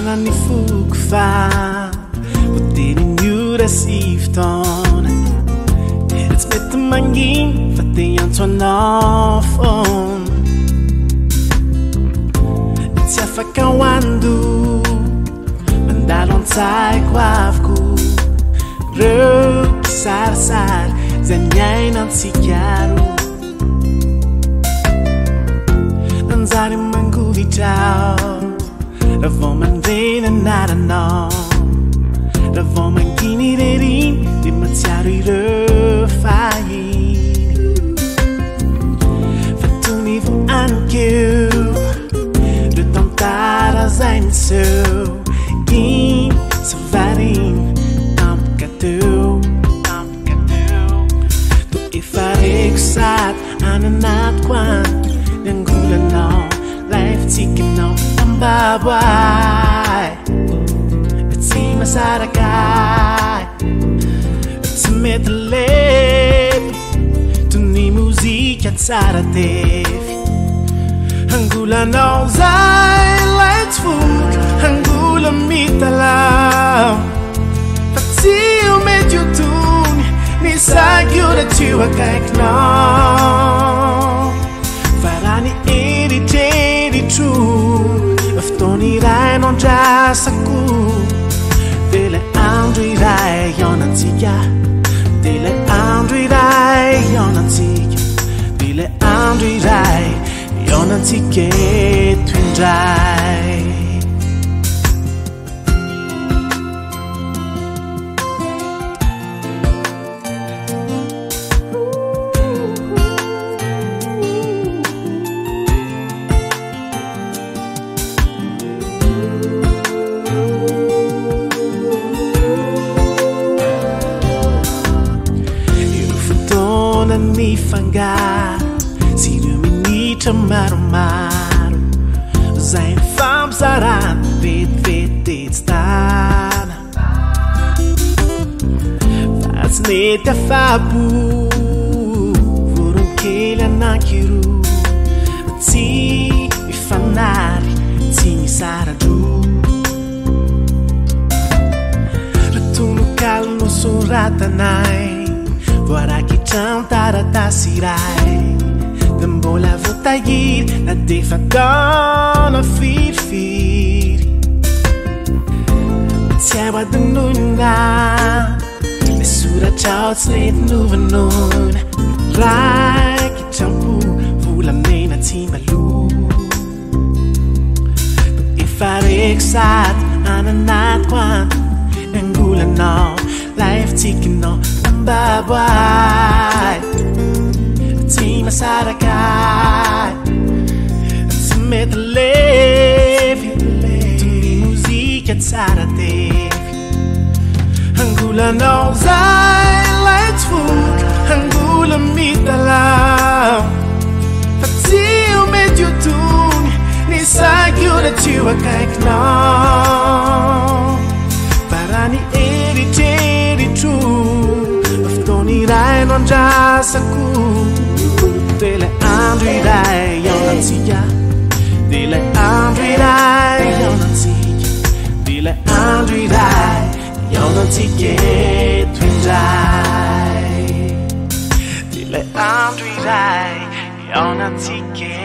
Fanany foko fa voateny Nudacy fotoana tsy mety manginy fa te antso anao foana tsy afaka hoando mandalo an-tsaiko avoko reo kisarisary zay miainantsika roa nanjary mangovitrao raha vao mandreny anaranao raha vao manginy reriny dia matsiaro ireo fahiny fa toy ny voanikeo reo tantara zay niseho iny sy variny tampoka teo toa efa reko sady ananatiko any ny Angolanao lafitsikainao ambaboay tsy masarakay tsy mety lefy toy ny mozika tsara tefy Angolanao zay lay tsy foky Angola mitalao fa tsy ho mety ho tony ny saky io da tsy ho akaikinao fa raha ny eritreritro fotoana iray nondrasako dia ilay andro iray iaonantsika dia ilay andro iray iaonantsika dia ilay andro iray iaonantsika eto indray mifangaro sy ireo minitra maromaro zay mifampizarana vetivety tsy tana fa tsy mety afapo voronkely anankiroa tsy mifanary tsy misaradro ratonokalo no soratanay voarakitrano taratasy iray da mbola voatahiry na defa taona firifiry tsy ao adinona le soratrao tsy nety novanona raikitrampo volamena tsy malo efa reko sady ananatiko any Angolanao lafitsikainao ambaboay tsy masarakay tsy mety lefy toy ny mozika tsara tefy Angolanao zay lay tsy foky Angola mitalao fa tsy ho mety ho tony ny saky io da tsy ho akaikinao fa raha ny eritreritro fotoana iray nondrasako dia ilay andro iray iaonantsika dia ilay andro iray iaonantsika dia ilay andro iray iaonantsika eto indray dia ilay andro iray iaonantsika